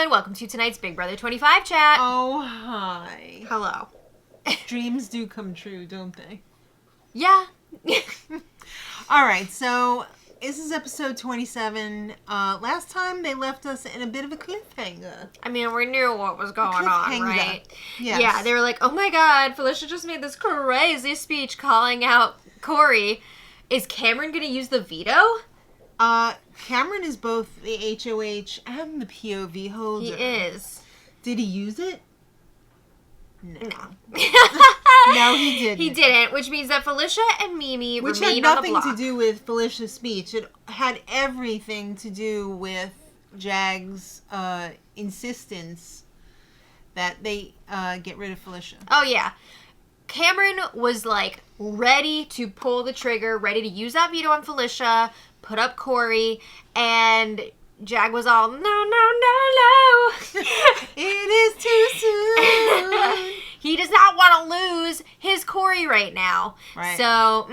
and welcome to tonight's Big Brother 25 chat. Oh, hi. Hello. Dreams do come true, don't they? Yeah. All right, so this is episode 27. Last time they left us in a bit of a cliffhanger. I mean, we knew what was going on, right? Yes. Yeah, they were like, oh my god, Felicia just made this crazy speech calling out Corey. Is Cameron going to use the veto? Cameron is both the HOH and the POV holder. He is. Did he use it? No. No, he didn't. He didn't, which means that Felicia and Mimi Which remain had on the nothing block. to do with Felicia's speech. It had everything to do with Jag's insistence that they get rid of Felicia. Oh, yeah. Cameron was, like, ready to pull the trigger, ready to use that veto on Felicia, put up Corey, and Jag was all, no. It is too soon. He does not want to lose his Corey right now. Right. So,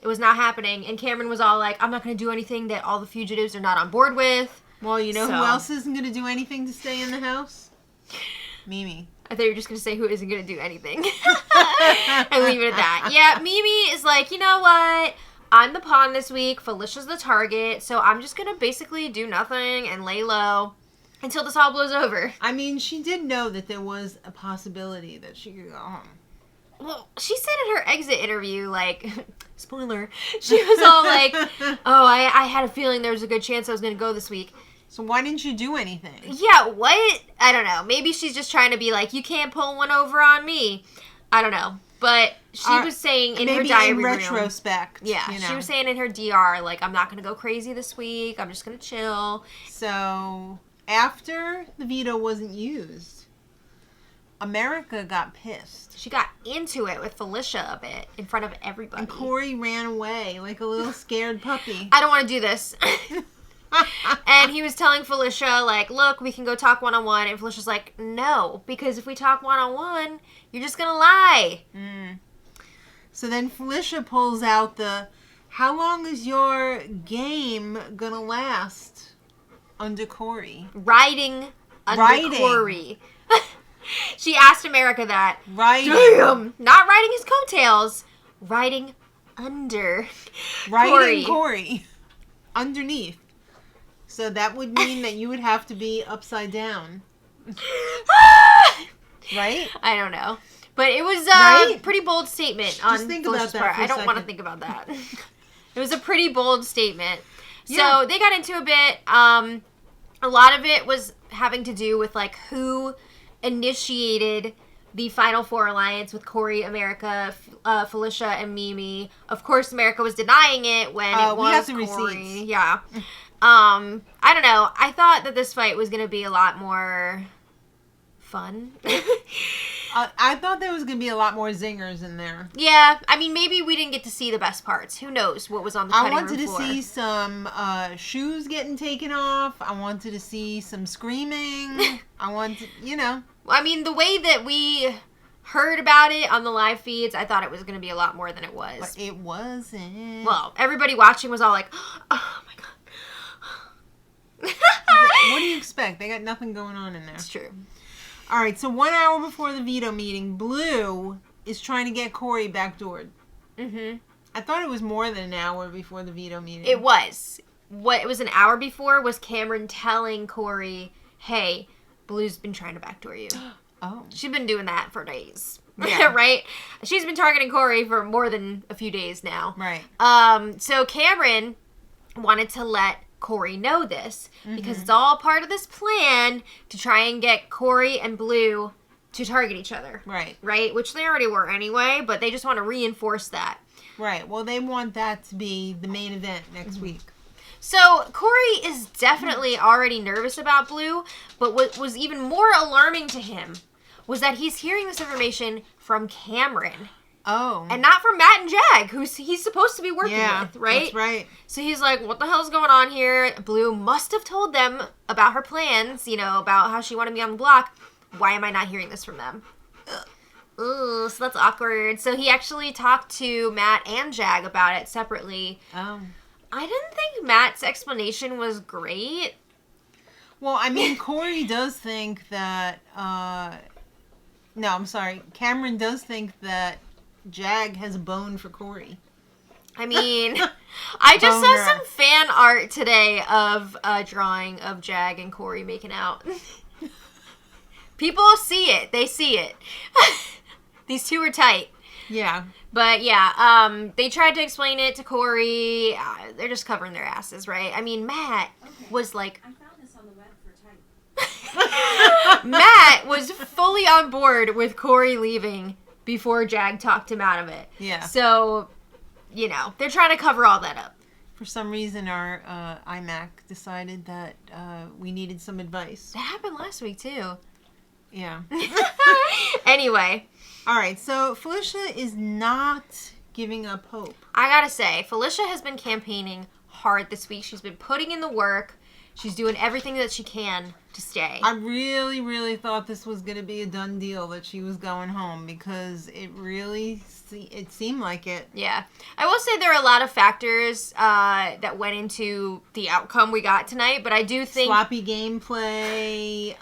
it was not happening. And Cameron was all like, I'm not going to do anything that all the fugitives are not on board with. Well, you know who else isn't going to do anything to stay in the house? Mimi. I thought you were just going to say who isn't going to do anything. And leave it at that. Yeah, Mimi is like, you know what? I'm the pawn this week. Felicia's the target. So I'm just going to basically do nothing and lay low until this all blows over. I mean, she did know that there was a possibility that she could go home. Well, she said in her exit interview, like, spoiler, she was all like, oh, I had a feeling there was a good chance I was going to go this week. So why didn't you do anything? Yeah, what? I don't know. Maybe she's just trying to be like, you can't pull one over on me. I don't know. But she was saying in her diary in room. retrospect. Yeah, you know. she was saying in her DR, like, I'm not going to go crazy this week. I'm just going to chill. So, after the veto wasn't used, America got pissed. She got into it with Felicia a bit in front of everybody. And Corey ran away like a little scared puppy. I don't want to do this. And he was telling Felicia, like, look, we can go talk one-on-one. And Felicia's like, no, because if we talk one-on-one, you're just going to lie. So then Felicia pulls out the, how long is your game going to last under Corey? Riding under Corey. She asked America that. Riding. Damn. Not riding his coattails. Riding under Corey. Underneath. So that would mean that you would have to be upside down. Right? I don't know. But it was a pretty bold statement on Felicia's part. I don't want to think about that. It was a pretty bold statement. Yeah. So they got into a bit. A lot of it was having to do with, like, who initiated the Final Four alliance with Corey, America, Felicia, and Mimi. Of course, America was denying it when it was we have the Corey. receipts. Yeah. I don't know. I thought that this fight was going to be a lot more fun. I thought there was going to be a lot more zingers in there. Yeah. I mean, maybe we didn't get to see the best parts. Who knows what was on the cutting room floor. I wanted to see some shoes getting taken off. I wanted to see some screaming. I wanted, I mean, the way that we heard about it on the live feeds, I thought it was going to be a lot more than it was. But it wasn't. Well, everybody watching was all like, oh my God. What do you expect? They got nothing going on in there. It's true. All right, so 1 hour before the veto meeting, Blue is trying to get Corey backdoored. I thought it was more than an hour before the veto meeting. It was. What it was an hour before was Cameron telling Corey, hey, Blue's been trying to backdoor you. Oh. She's been doing that for days. Yeah. Right? She's been targeting Corey for more than a few days now. Right. So Cameron wanted to let Corey know this because it's all part of this plan to try and get Corey and Blue to target each other. Right. Right? Which they already were anyway, but they just want to reinforce that. Right. Well, they want that to be the main event next week. So Corey is definitely already nervous about Blue, but what was even more alarming to him was that he's hearing this information from Cameron. Oh. And not from Matt and Jag, who he's supposed to be working with, right? That's right. So he's like, what the hell's going on here? Blue must have told them about her plans, about how she wanted me on the block. Why am I not hearing this from them? Ooh, so that's awkward. So he actually talked to Matt and Jag about it separately. Oh. I didn't think Matt's explanation was great. Well, I mean, Corey does think that, no, I'm sorry. Cameron does think that Jag has a bone for Corey. I mean, I just saw Boner. some fan art today of a drawing of Jag and Corey making out. People see it. They see it. These two are tight. Yeah. But yeah, they tried to explain it to Corey. They're just covering their asses, right? I mean, Matt was like... I found this on the web for type. Matt was fully on board with Corey leaving before Jag talked him out of it. Yeah. So, you know, they're trying to cover all that up. For some reason, our iMac decided that we needed some advice. That happened last week, too. Yeah. Anyway. All right, so Felicia is not giving up hope. I gotta say, Felicia has been campaigning hard this week. She's been putting in the work. She's doing everything that she can to stay. I really, really thought this was going to be a done deal, that she was going home, because it really, it seemed like it. Yeah. I will say there are a lot of factors that went into the outcome we got tonight, but I do think... Sloppy gameplay,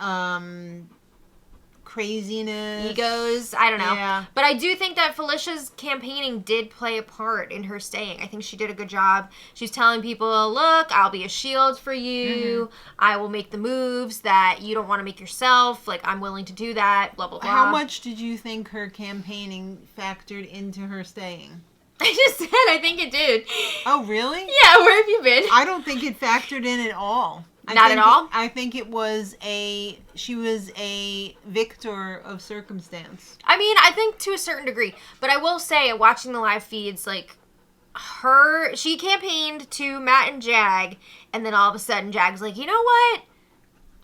craziness. Egos, I don't know. Yeah. But I do think that Felicia's campaigning did play a part in her staying. I think she did a good job. She's telling people, look, I'll be a shield for you. I will make the moves that you don't want to make yourself. Like, I'm willing to do that, blah, blah, blah. How much did you think her campaigning factored into her staying? I just said I think it did. Oh, really? Yeah, where have you been? I don't think it factored in at all. Not at all? I think it was she was a victor of circumstance. I mean, I think to a certain degree. But I will say, watching the live feeds, like, she campaigned to Matt and Jag, and then all of a sudden Jag's like, you know what?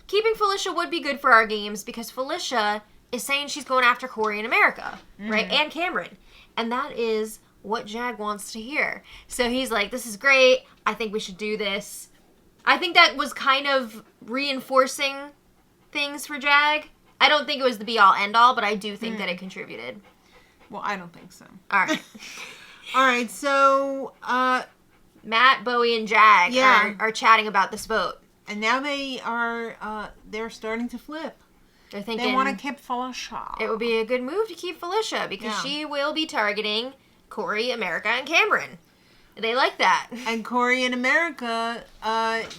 Keeping Felicia would be good for our games, because Felicia is saying she's going after Corey in America, right? And Cameron. And that is what Jag wants to hear. So he's like, this is great. I think we should do this. I think that was kind of reinforcing things for Jag. I don't think it was the be-all, end-all, but I do think that it contributed. Well, I don't think so. All right. All right, so... Matt, Bowie, and Jag are chatting about this vote. And now they're starting to flip. They're thinking... They want to keep Felicia. It would be a good move to keep Felicia, because she will be targeting Corey, America, and Cameron. They like that. And Corey in America,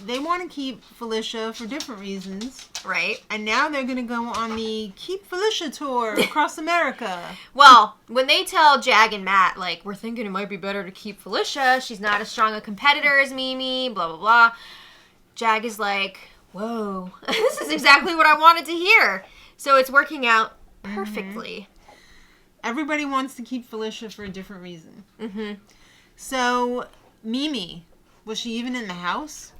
they want to keep Felicia for different reasons. Right. And now they're going to go on the Keep Felicia tour across America. Well, when they tell Jag and Matt, like, we're thinking it might be better to keep Felicia, she's not as strong a competitor as Mimi, blah, blah, blah. Jag is like, whoa, this is exactly what I wanted to hear. So it's working out perfectly. Everybody wants to keep Felicia for a different reason. Mm-hmm. So, Mimi, was she even in the house?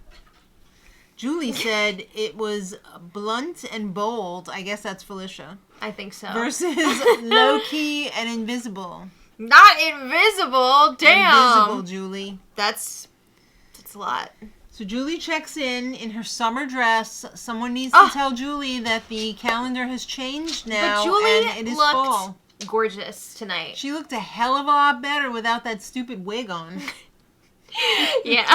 Julie said it was blunt and bold. I guess that's Felicia. I think so. Versus low-key and invisible. Not invisible. Damn. Invisible, Julie. That's a lot. So Julie checks in her summer dress. Someone needs to tell Julie that the calendar has changed now, but Julie and it is looked fall. Gorgeous tonight. She looked a hell of a lot better without that stupid wig on. Yeah.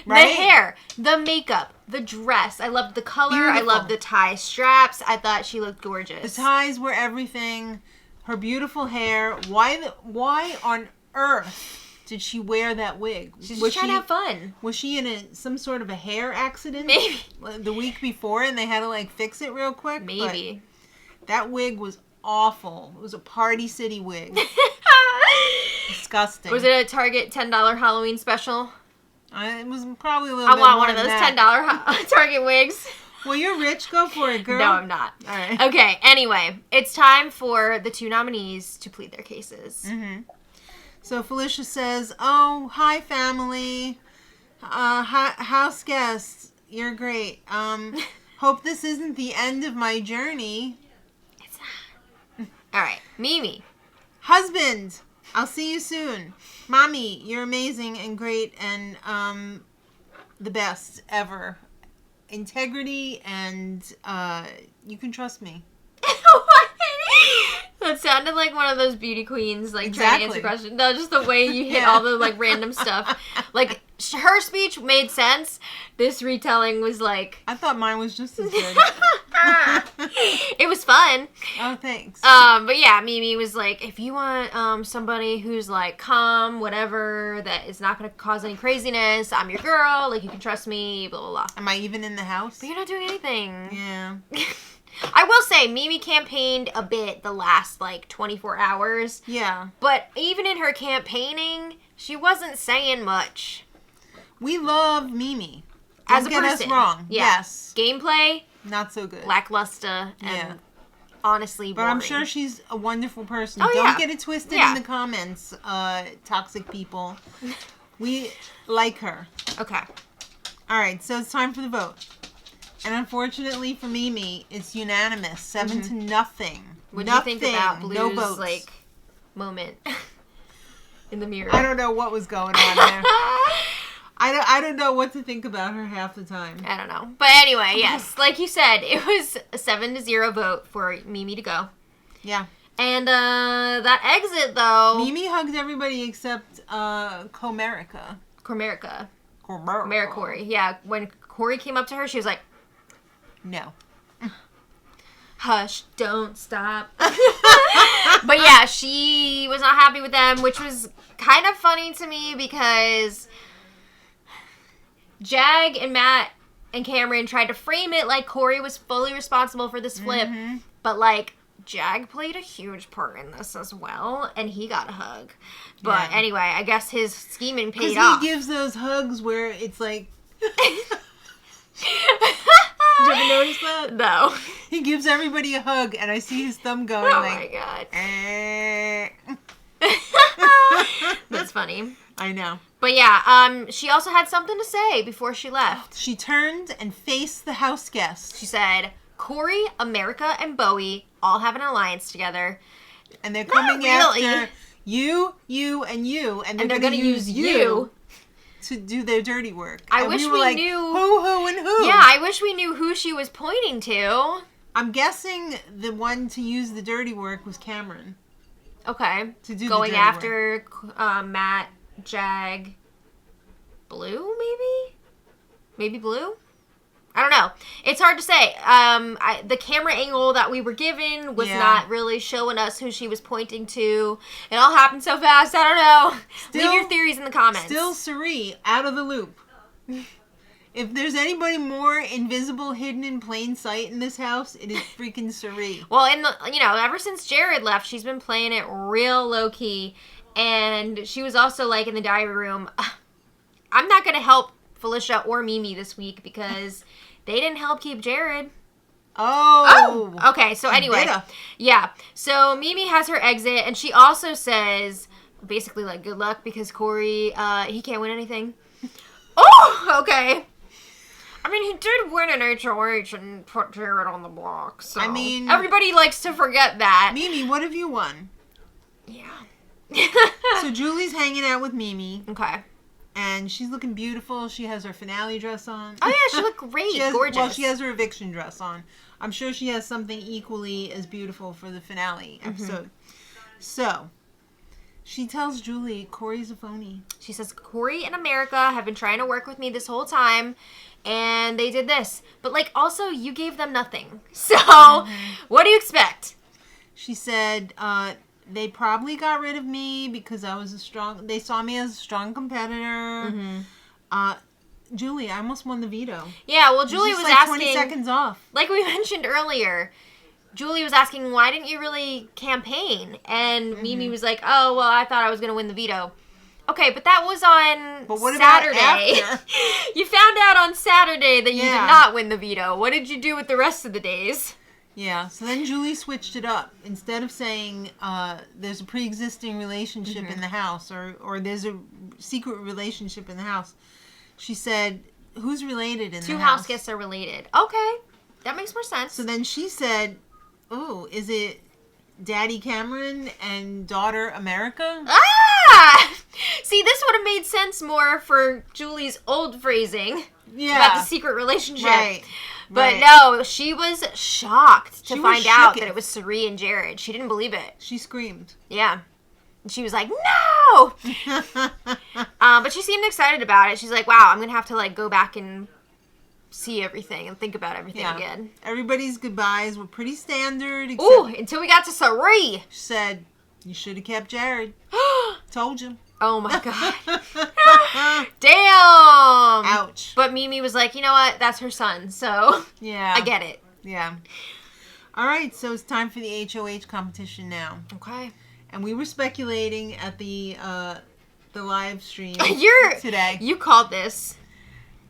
Right? The hair, the makeup, the dress. I loved the color. Beautiful. I loved the tie straps. I thought she looked gorgeous. The ties were everything. Her beautiful hair. Why on earth did she wear that wig? She's just trying to have fun. Was she in some sort of a hair accident? Maybe. The week before, and they had to, like, fix it real quick? Maybe. But that wig was awful. It was a Party City wig. Disgusting. Was it a Target $10 Halloween special? It was probably a little I bit want more one of than those that. $10 Target wigs. Well, you're rich. Go for it, girl. No, I'm not. All right. Okay, anyway. It's time for the two nominees to plead their cases. Mm-hmm. So Felicia says, oh, hi, family. House guests. You're great. Hope this isn't the end of my journey. It's not. All right, Mimi. Husband, I'll see you soon. Mommy, you're amazing and great and the best ever. Integrity and you can trust me. That sounded like one of those beauty queens, like, Exactly. trying to answer questions. No, just the way you hit all the, like, random stuff. Like, her speech made sense. This retelling was like... I thought mine was just as good. It was fun. Oh, thanks. But yeah, Mimi was like, if you want somebody who's like calm, whatever, that is not going to cause any craziness, I'm your girl. Like, you can trust me, blah, blah, blah. Am I even in the house? But you're not doing anything. Yeah. I will say, Mimi campaigned a bit the last, like, 24 hours. Yeah. But even in her campaigning, she wasn't saying much. We love Mimi. As Don't a get person. us wrong. Yeah. Yes. Gameplay, Not so good. lackluster, and Yeah. honestly But boring. I'm sure she's a wonderful person. Oh, Don't yeah. get it twisted Yeah. in the comments, toxic people. We like her. Okay. All right, so it's time for the vote. And unfortunately for Mimi, it's unanimous, 7 to nothing. What do you think Nothing. about Blue's, No votes. like, moment in the mirror? I don't know what was going on there. I don't know what to think about her half the time. I don't know. But anyway, yes, like you said, it was a 7-0 vote for Mimi to go. Yeah. And that exit, though... Mimi hugged everybody except Comerica. Comerica. Corey. Yeah, when Corey came up to her, she was like, No. hush, don't stop. But yeah, she was not happy with them, which was kind of funny to me because Jag and Matt and Cameron tried to frame it like Corey was fully responsible for this flip. Mm-hmm. But like, Jag played a huge part in this as well, and he got a hug. But Yeah. anyway, I guess his scheming paid Because off. he gives those hugs where it's like... Did Did you ever notice that? No. He gives everybody a hug, and I see his thumb going Oh like... my god. eh. That's funny. I know. But yeah, she also had something to say before she left. She turned and faced the house guests. She said, Corey, America, and Bowie all have an alliance together. And they're coming really. after you, and you. And they're And they're going to gonna use use you to do their dirty work. I And wish were we like, knew- Who, and who? Yeah, I wish we knew who she was pointing to. I'm guessing the one to use the dirty work was Cameron. Okay. To do the Going dirty after Matt, Jag, Blue, maybe? Maybe Blue? I don't know. It's hard to say. The camera angle that we were given was Yeah. not really showing us who she was pointing to. It all happened so fast. I don't know. Leave your theories in the comments. Still Suri, out of the loop. If there's anybody more invisible, hidden in plain sight in this house, it is freaking Suri. Well, ever since Jared left, she's been playing it real low key, and she was also like in the diary room. I'm not gonna help Felicia or Mimi this week because they didn't help keep Jared. Oh. Okay. So anyway, Better. yeah. So Mimi has her exit, and she also says basically like good luck because Corey he can't win anything. Oh, okay. I mean, he did win an HOH and put Jared on the block, so... I mean... everybody likes to forget that. Mimi, what have you won? Yeah. So Julie's hanging out with Mimi, Okay. and she's looking beautiful. She has her finale dress on. Oh, yeah, she looked great. Gorgeous. Well, she has her eviction dress on. I'm sure she has something equally as beautiful for the finale episode. So, she tells Julie, Corey's a phony. She says, Corey and America have been trying to work with me this whole time, and they did this. But, like, also, you gave them nothing. So, what do you expect? She said, they probably got rid of me because I was they saw me as a strong competitor. Julie, I almost won the veto. Yeah, well, Julie was like asking... 20 seconds off. Like we mentioned earlier, Julie was asking, why didn't you really campaign? And Mimi was like, oh, well, I thought I was going to win the veto. Okay, but that was on But what about Saturday. after? You found out on Saturday that you Yeah. did not win the veto. What did you do with the rest of the days? Yeah, so then Julie switched it up. Instead of saying there's a pre-existing relationship in the house or there's a secret relationship in the house, she said, who's related in Two the house house? guests are related. Okay, that makes more sense. So then she said, oh, is it Daddy Cameron and daughter America? Ah! See, this would have made sense more for Julie's old phrasing about the secret relationship. Right. But right. no, she was shocked to She was find out shooketh. that it was Suri and Jared. She didn't believe it. She screamed. Yeah. And she was like, no! But she seemed excited about it. She's like, wow, I'm going to have to, like, go back and see everything and think about everything again. Everybody's goodbyes were pretty standard. Ooh, until we got to Sari. She said, you should have kept Jared. Told you. Oh, my God. Damn. Ouch. But Mimi was like, you know what? That's her son, so Yeah. I get it. Yeah. All right, so it's time for the HOH competition now. Okay. And we were speculating at the live stream today. You called this.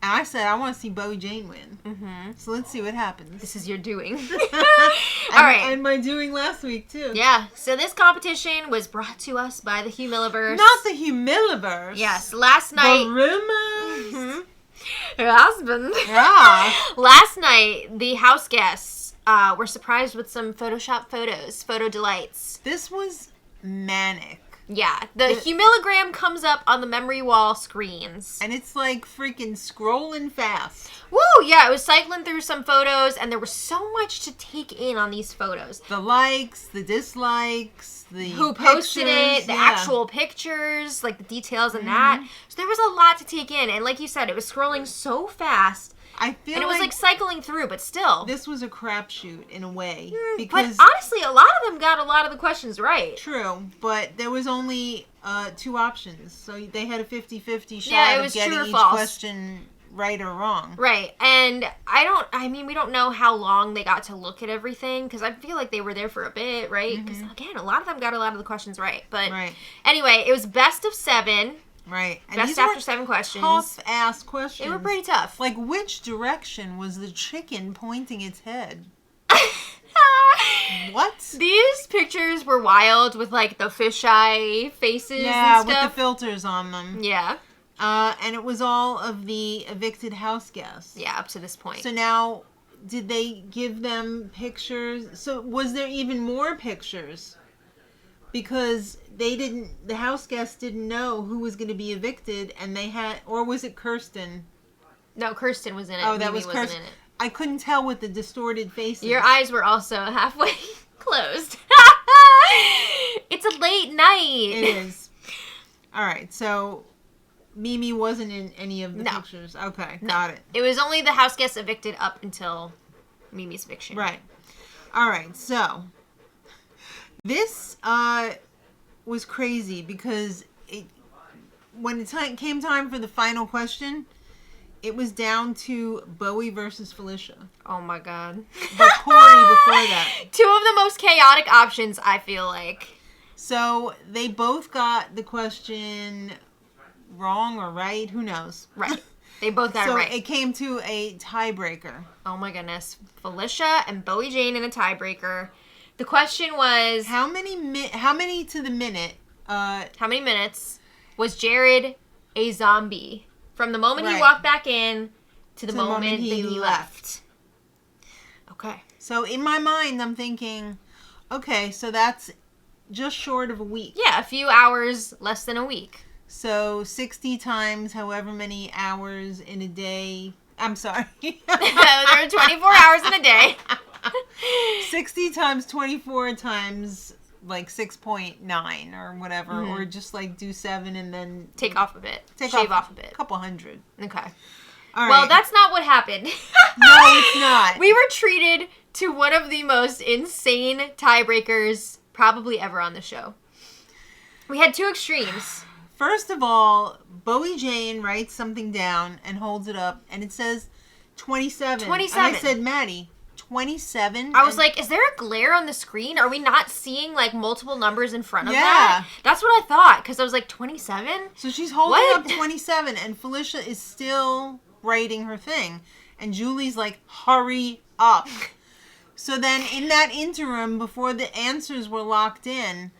And I said, I want to see Bowie Jane win. Mm-hmm. So let's see what happens. This is your doing. All right. And my doing last week, too. Yeah. So this competition was brought to us by the Humiliverse. Not the Humiliverse. Yes. Last night. The rumors. Mm-hmm. Her husband. Yeah. Last night, the house guests were surprised with some Photoshop photos, photo delights. This was manic. Yeah, the Humiligram comes up on the memory wall screens. And it's like freaking scrolling fast. Woo, yeah, it was cycling through some photos, and there was so much to take in on these photos. The likes, the dislikes, the who posted pictures, it, the actual pictures, like the details and that. So there was a lot to take in, and like you said, it was scrolling so fast. I feel and it was like cycling through, but still. This was a crapshoot in a way. But honestly, a lot of them got a lot of the questions right. True, but there was only 2 options. So they had a 50-50 shot it of was getting true or each false. question right or wrong. Right, and we don't know how long they got to look at everything, because I feel like they were there for a bit, right? Because, again, a lot of them got a lot of the questions right. But anyway, it was best of 7. Right. And best after 7 questions. Tough-ass questions. They were pretty tough. Like, which direction was the chicken pointing its head? What? These pictures were wild with, like, the fisheye faces and stuff. Yeah, with the filters on them. Yeah. And it was all of the evicted house guests. Yeah, up to this point. So now, did they give them pictures? So was there even more pictures? Because the house guests didn't know who was going to be evicted, and they had, or was it Kirsten? No, Kirsten was in it. Oh, that Mimi was Kirsten. In it. I couldn't tell with the distorted faces. Your eyes were also halfway closed. It's a late night. It is. All right, so Mimi wasn't in any of the pictures. Okay, got it. It was only the house guests evicted up until Mimi's eviction. Right. All right, so this was crazy because when it came time for the final question, it was down to Bowie versus Felicia. Oh my god. But Corey before that. 2 of the most chaotic options, I feel like. So they both got the question wrong or right, who knows? Right. They both got it right. So it came to a tiebreaker. Oh my goodness. Felicia and Bowie Jane in a tiebreaker. The question was... How many to the minute? How many minutes was Jared a zombie? From the moment he walked back in to the moment that he left. Okay. So in my mind, I'm thinking, okay, so that's just short of a week. Yeah, a few hours, less than a week. So 60 times however many hours in a day. I'm sorry. There are 24 hours in a day. 60 times 24 times like 6.9 or whatever, or just like do 7 and then take off a bit. Shave off a bit. A couple hundred. Okay. All right. Well, that's not what happened. No, it's not. We were treated to one of the most insane tiebreakers probably ever on the show. We had 2 extremes. First of all, Bowie Jane writes something down and holds it up, and it says 27. 27. And I said, Maddie, 27? I was like, is there a glare on the screen? Are we not seeing, like, multiple numbers in front of that? That's what I thought, because I was like, 27? So she's holding up 27, and Felicia is still writing her thing. And Julie's like, hurry up. So then, in that interim, before the answers were locked in,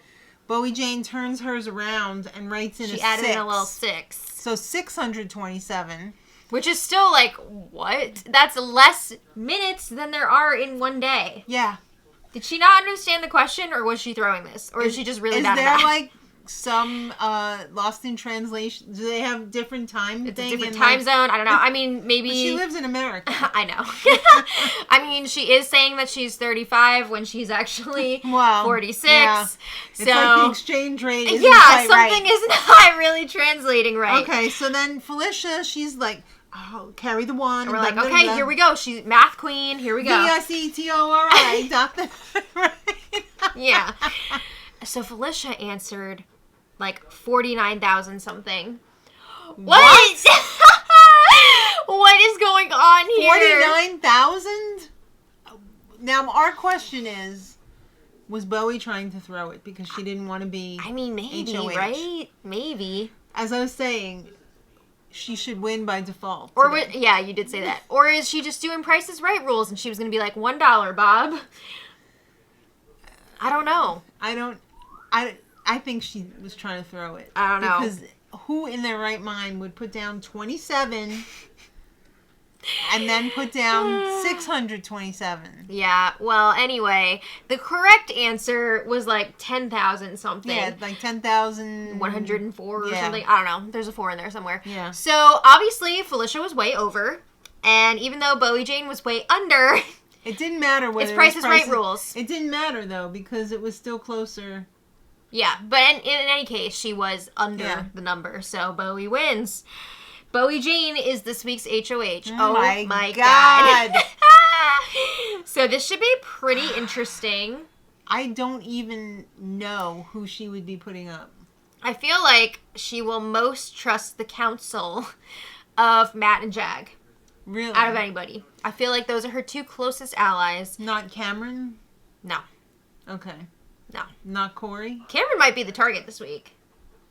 Bowie Jane turns hers around and writes in a 6. She added in a little 6. So 627. Which is still like, what? That's less minutes than there are in one day. Yeah. Did she not understand the question, or was she throwing this? Or is she just really bad at Is math? there like some lost in translation. Do they have different time? It's a thing different in, time like- zone. I don't know. I mean, maybe But she lives in America. I know. I mean, she is saying that she's 35 when she's actually Wow. 46. Yeah. So It's like the exchange rate isn't yeah, quite something right. is not really translating right. Okay, so then Felicia, she's like, oh, carry the one. And we're like, okay, here we go. She's math queen. Here we go. D-I-C-T-O-R-I, Dr. Right. Yeah. So Felicia answered like 49,000 something. What? What is going on here? 49,000? Now, our question is, was Bowie trying to throw it because she didn't want to be... I mean, maybe, HOH? right? Maybe. As I was saying, she should win by default. Or, today. yeah, you did say that. Or is she just doing Price is Right rules and she was going to be like, $1, Bob? I don't know. I think she was trying to throw it. I don't know. Because who in their right mind would put down 27 and then put down 627? Yeah, well, anyway, the correct answer was like 10,000 something. Yeah, like 10,000. 104 or Yeah. something. I don't know. There's a 4 in there somewhere. Yeah. So, obviously, Felicia was way over. And even though Bowie Jane was way under, It didn't matter whether it's Price is Right rules. It didn't matter though because it was still closer. Yeah, but in any case, she was under the number. So, Bowie wins. Bowie Jane is this week's HOH. Oh my God. So, this should be pretty interesting. I don't even know who she would be putting up. I feel like she will most trust the counsel of Matt and Jag Really? out of anybody. I feel like those are her 2 closest allies. Not Cameron? No. Okay. No. Not Corey? Cameron might be the target this week.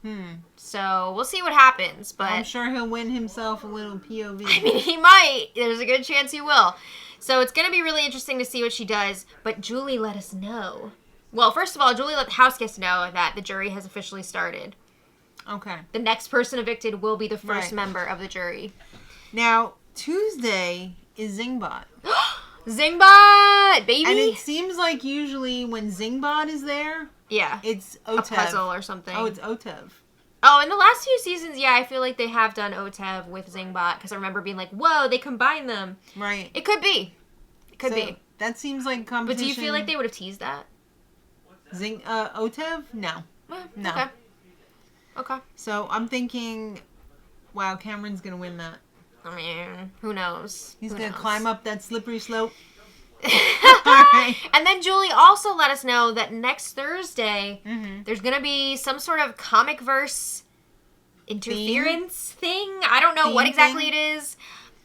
Hmm. So we'll see what happens. But I'm sure he'll win himself a little POV. I mean, he might. There's a good chance he will. So it's going to be really interesting to see what she does. But Julie let us know. Well, first of all, Julie let the house guests know that the jury has officially started. Okay. The next person evicted will be the first Right. member of the jury. Now, Tuesday is Zingbot. Zingbot, baby! And it seems like usually when Zingbot is there, yeah. it's A Otev. puzzle or something. Oh, it's Otev. Oh, in the last few seasons, yeah, I feel like they have done OTEV with Zingbot, because I remember being like, whoa, they combined them. Right. It could be. It could So, be. That seems like But competition. do you feel like they would have teased that? Otev? No. No. Okay. Okay. So I'm thinking, wow, Cameron's going to win that. I mean, who knows? He's Who going to knows? climb up that slippery slope. Alright. And then Julie also let us know that next Thursday, Mhm. there's going to be some sort of comic verse interference thing. I don't know what Theme exactly thing? it is.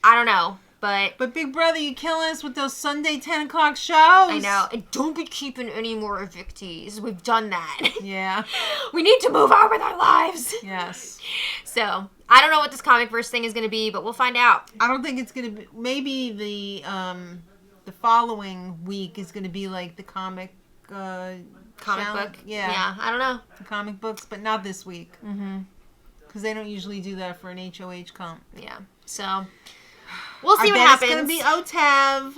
I don't know. But But Big Brother, you killing us with those Sunday 10 o'clock shows. I know. And don't be keeping any more evictees. We've done that. Yeah. We need to move on with our lives. Yes. So, I don't know what this comic verse thing is going to be, but we'll find out. I don't think it's going to be, maybe the following week is going to be like the comic Comic challenge. book. Yeah. Yeah, I don't know. The comic books, but not this week. Mm-hmm. Because they don't usually do that for an HOH comp. Yeah. So, we'll see I what bet happens. it's going to be Otev.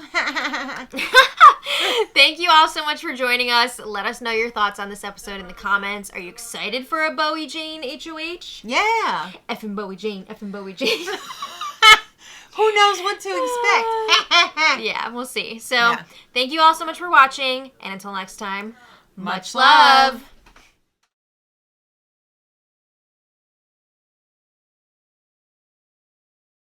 Thank you all so much for joining us. Let us know your thoughts on this episode in the comments. Are you excited for a Bowie Jane HOH? Yeah. Effing Bowie Jane, effing Bowie Jane. Who knows what to expect? Yeah, we'll see. So, Yeah. thank you all so much for watching, and until next time, Much much love.